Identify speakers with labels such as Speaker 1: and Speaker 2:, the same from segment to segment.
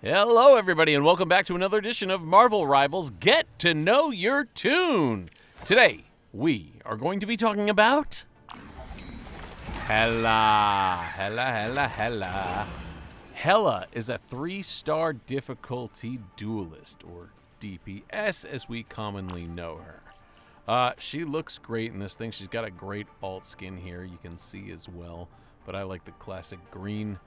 Speaker 1: Hello, everybody, and welcome back to another edition of Marvel Rivals Get to Know Your Toon. Today, we are going to be talking about Hela. Hela is a 3-star difficulty duelist, or DPS as we commonly know her. She looks great in this thing. She's got a great alt skin here, you can see as well, but I like the classic green.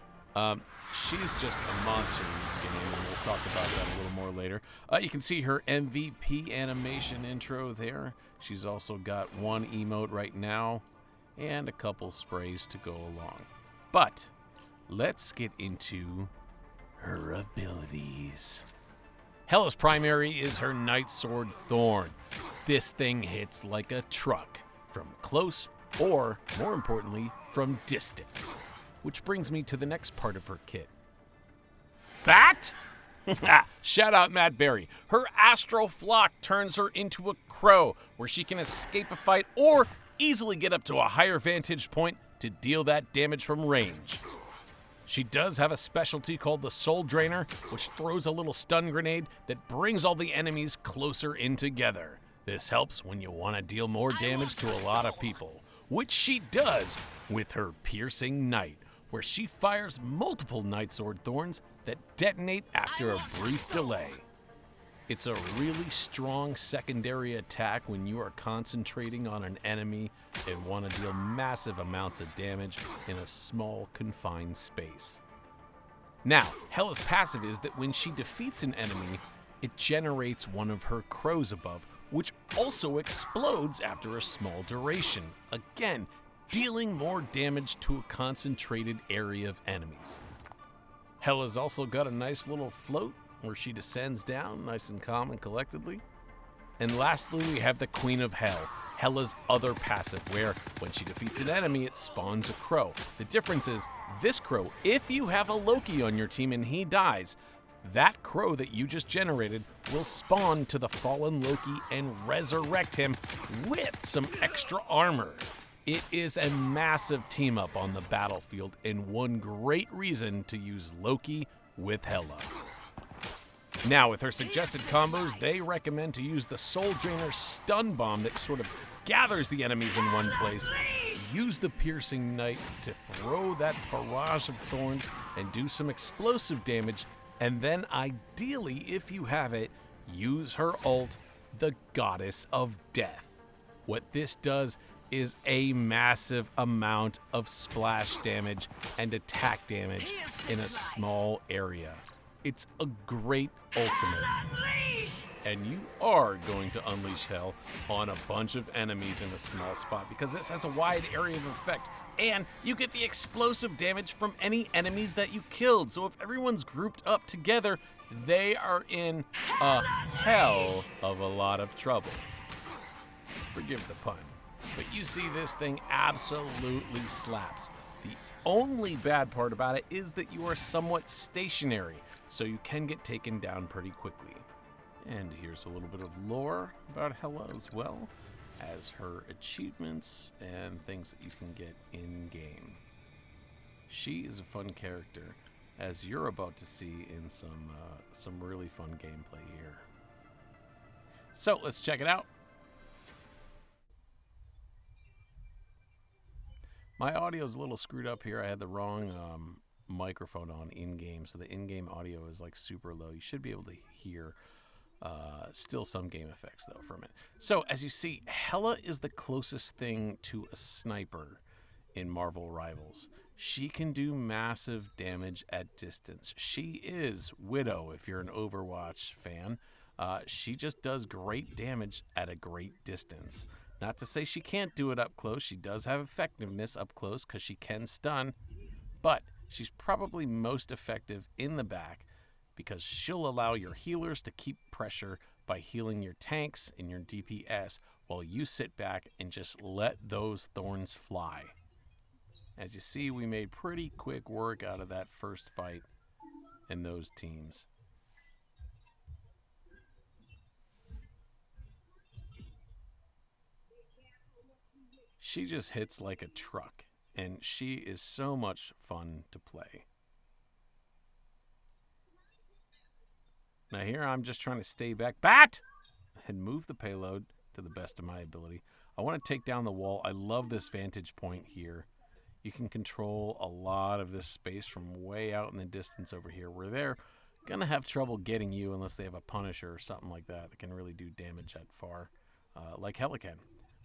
Speaker 1: She's just a monster in this game, and we'll talk about that a little more later. You can see her MVP animation intro there. She's also got one emote right now, and a couple sprays to go along. But let's get into her abilities. Hela's primary is her Night Sword Thorn. This thing hits like a truck, from close or, more importantly, from distance. Which brings me to the next part of her kit. Bat? Shout out Matt Berry. Her astral flock turns her into a crow, where she can escape a fight or easily get up to a higher vantage point to deal that damage from range. She does have a specialty called the Soul Drainer, which throws a little stun grenade that brings all the enemies closer in together. This helps when you want to deal more damage to a lot of people, which she does with her Piercing Knight, where she fires multiple Night Sword Thorns that detonate after a brief delay. It's a really strong secondary attack when you are concentrating on an enemy and want to deal massive amounts of damage in a small, confined space. Now, Hela's passive is that when she defeats an enemy, it generates one of her crows above, which also explodes after a small duration. Again, dealing more damage to a concentrated area of enemies. Hela's also got a nice little float where she descends down nice and calm and collectedly. And lastly, we have the Queen of Hell, Hela's other passive, where when she defeats an enemy, it spawns a crow. The difference is, this crow, if you have a Loki on your team and he dies, that crow that you just generated will spawn to the fallen Loki and resurrect him with some extra armor. It is a massive team up on the battlefield and one great reason to use Loki with Hela. Now, with her suggested combos, they recommend to use the Soul Drainer Stun Bomb that sort of gathers the enemies in one place. Use the Piercing Knight to throw that barrage of thorns and do some explosive damage. And then ideally, if you have it, use her ult, the Goddess of Death. What this does is a massive amount of splash damage and attack damage in a small area. It's a great ultimate. And you are going to unleash hell on a bunch of enemies in a small spot because this has a wide area of effect. And you get the explosive damage from any enemies that you killed. So if everyone's grouped up together, they are in a hell of a lot of trouble. Forgive the pun. But you see, this thing absolutely slaps. The only bad part about it is that you are somewhat stationary, so you can get taken down pretty quickly. And here's a little bit of lore about Hela as well as her achievements and things that you can get in-game. She is a fun character, as you're about to see in some really fun gameplay here. So let's check it out. My audio is a little screwed up here. I had the wrong microphone on in-game, so the in-game audio is like super low. You should be able to hear still some game effects, though, from it. So, as you see, Hela is the closest thing to a sniper in Marvel Rivals. She can do massive damage at distance. She is Widow, if you're an Overwatch fan. She just does great damage at a great distance. Not to say she can't do it up close. She does have effectiveness up close because she can stun, but she's probably most effective in the back because she'll allow your healers to keep pressure by healing your tanks and your DPS while you sit back and just let those thorns fly. As you see, we made pretty quick work out of that first fight in those teams. She just hits like a truck, and she is so much fun to play. Now here I'm just trying to stay back. Bat! And move the payload to the best of my ability. I want to take down the wall. I love this vantage point here. You can control a lot of this space from way out in the distance over here, where they're going to have trouble getting you unless they have a Punisher or something like that can really do damage that far, like Hela can.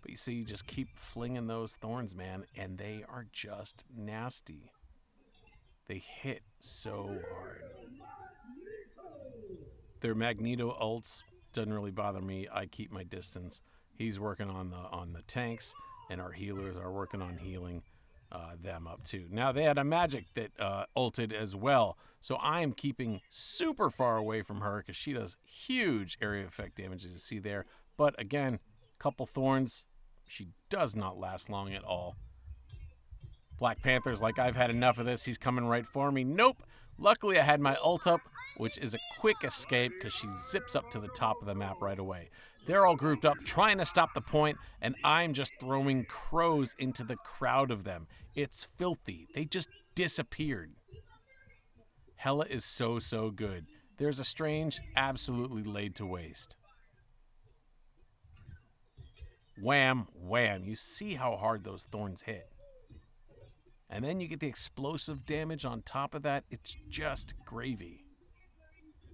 Speaker 1: But you see, you just keep flinging those thorns, man, and they are just nasty. They hit so hard. Their Magneto ults doesn't really bother me. I keep my distance. He's working on the tanks, and our healers are working on healing them up too. Now they had a magic that ulted as well, so I'm keeping super far away from her because she does huge area effect damage, as you see there. But again, couple thorns, she does not last long at all. Black Panther's like, I've had enough of this. He's coming right for me. Nope. Luckily, I had my ult up, which is a quick escape because she zips up to the top of the map right away. They're all grouped up trying to stop the point, and I'm just throwing crows into the crowd of them. It's filthy. They just disappeared. Hela is so, so good. There's a Strange absolutely laid to waste. Wham, wham. You see how hard those thorns hit. And then you get the explosive damage on top of that. It's just gravy.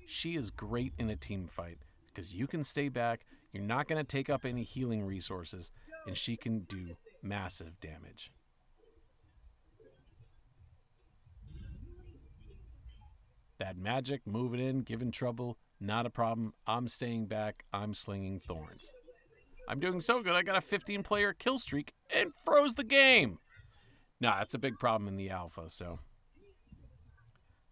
Speaker 1: She is great in a team fight because you can stay back. You're not going to take up any healing resources, and she can do massive damage. That magic, moving in, giving trouble, not a problem. I'm staying back. I'm slinging thorns. I'm doing so good, I got a 15-player kill streak and froze the game. Nah, that's a big problem in the alpha, so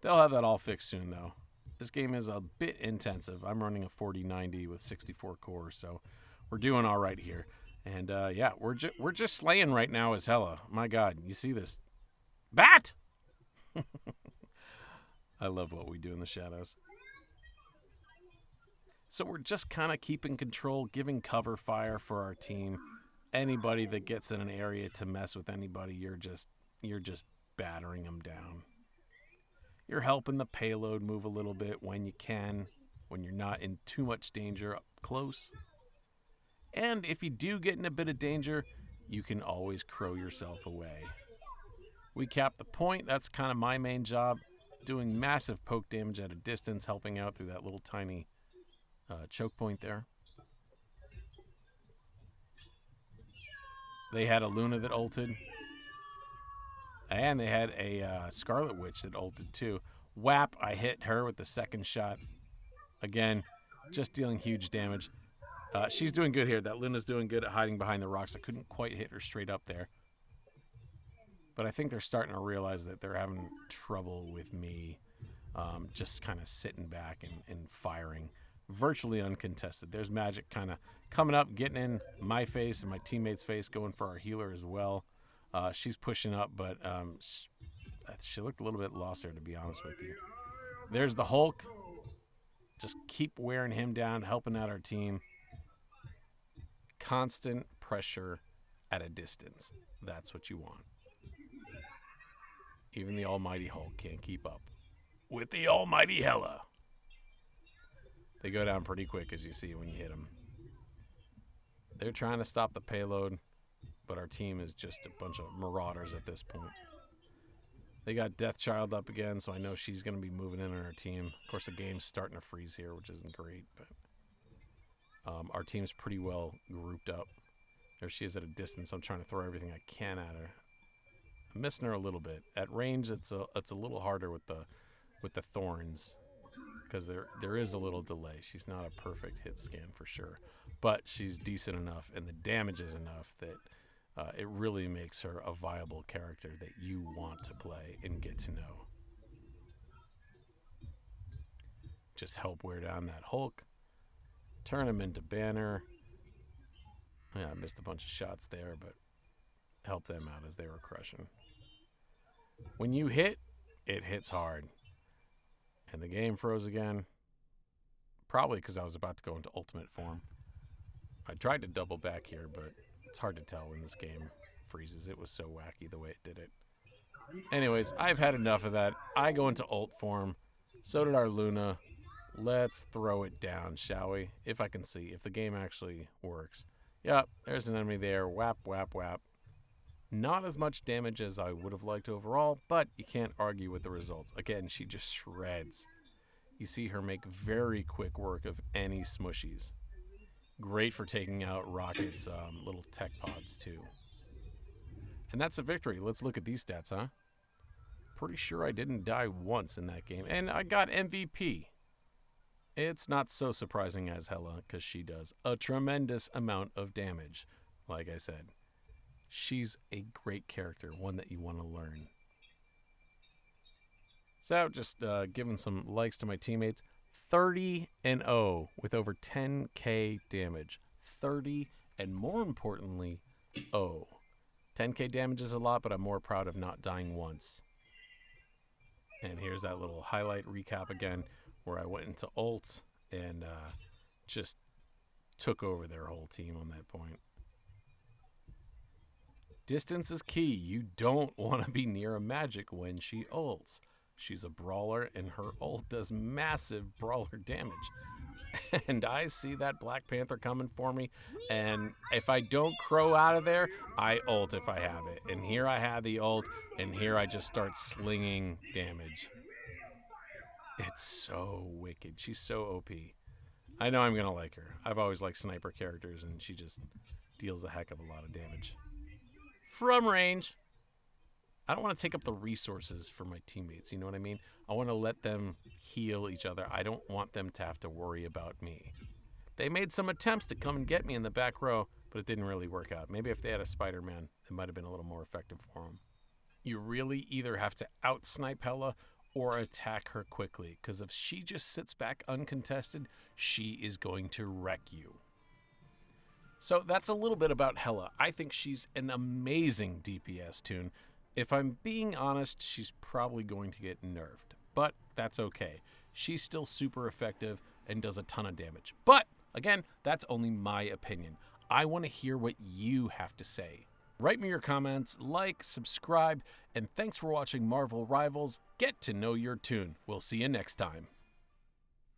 Speaker 1: they'll have that all fixed soon, though. This game is a bit intensive. I'm running a 4090 with 64 cores, so we're doing all right here. And yeah, we're just slaying right now as Hela. My God, you see this? Bat! I love what we do in the shadows. So we're just kind of keeping control, giving cover fire for our team. Anybody that gets in an area to mess with anybody, you're just battering them down. You're helping the payload move a little bit when you can, when you're not in too much danger up close. And if you do get in a bit of danger, you can always crow yourself away. We cap the point. That's kind of my main job, doing massive poke damage at a distance, helping out through that little tiny choke point there. They had a Luna that ulted. And they had a Scarlet Witch that ulted too. Whap, I hit her with the second shot. Again, just dealing huge damage. She's doing good here. That Luna's doing good at hiding behind the rocks. I couldn't quite hit her straight up there. But I think they're starting to realize that they're having trouble with me just kind of sitting back and firing. Virtually uncontested. There's magic kind of coming up, getting in my face and my teammate's face, going for our healer as well. She's pushing up, but she looked a little bit lost there, to be honest with you. There's the Hulk. Just keep wearing him down, helping out our team. Constant pressure at a distance. That's what you want. Even the almighty Hulk can't keep up with the almighty Hela. They go down pretty quick, as you see when you hit them. They're trying to stop the payload, but our team is just a bunch of marauders at this point. They got Deathchild up again, so I know she's going to be moving in on our team. Of course, the game's starting to freeze here, which isn't great, but our team's pretty well grouped up. There she is at a distance. I'm trying to throw everything I can at her. I'm missing her a little bit. At range, it's a little harder with the thorns, because there is a little delay. She's not a perfect hit scan for sure, but she's decent enough, and the damage is enough that it really makes her a viable character that you want to play and get to know. Just help wear down that Hulk, turn him into Banner. Yeah, I missed a bunch of shots there, but help them out as they were crushing. When you hit, it hits hard. And the game froze again, probably because I was about to go into ultimate form. I tried to double back here, but it's hard to tell when this game freezes. It was so wacky the way it did it. Anyways, I've had enough of that. I go into ult form. So did our Luna. Let's throw it down, shall we? If I can see, if the game actually works. Yep, there's an enemy there. Whap, whap, whap. Not as much damage as I would have liked overall, but you can't argue with the results. Again, she just shreds. You see her make very quick work of any smushies. Great for taking out Rocket's little tech pods, too. And that's a victory. Let's look at these stats, huh? Pretty sure I didn't die once in that game. And I got MVP. It's not so surprising as Hela, because she does a tremendous amount of damage. Like I said, she's a great character, one that you want to learn. So, just giving some likes to my teammates. 30-0 with over 10k damage. 30, and more importantly, 0. 10k damage is a lot, but I'm more proud of not dying once. And here's that little highlight recap again, where I went into ult and just took over their whole team on that point. Distance is key. You don't want to be near a magic when she ults. She's a brawler, and her ult does massive brawler damage. And I see that Black Panther coming for me, and if I don't crow out of there, I ult if I have it. And here I have the ult, and here I just start slinging damage. It's so wicked. She's so OP. I know I'm going to like her. I've always liked sniper characters, and she just deals a heck of a lot of damage. From range. I don't want to take up the resources for my teammates, you know what I mean? I want to let them heal each other. I don't want them to have to worry about me. They made some attempts to come and get me in the back row, but it didn't really work out. Maybe if they had a Spider-Man, it might have been a little more effective for them. You really either have to out-snipe Hela or attack her quickly, because if she just sits back uncontested, she is going to wreck you. So that's a little bit about Hela. I think she's an amazing DPS toon. If I'm being honest, she's probably going to get nerfed, but that's okay. She's still super effective and does a ton of damage. But, again, that's only my opinion. I want to hear what you have to say. Write me your comments, like, subscribe, and thanks for watching Marvel Rivals. Get to know your toon. We'll see you next time.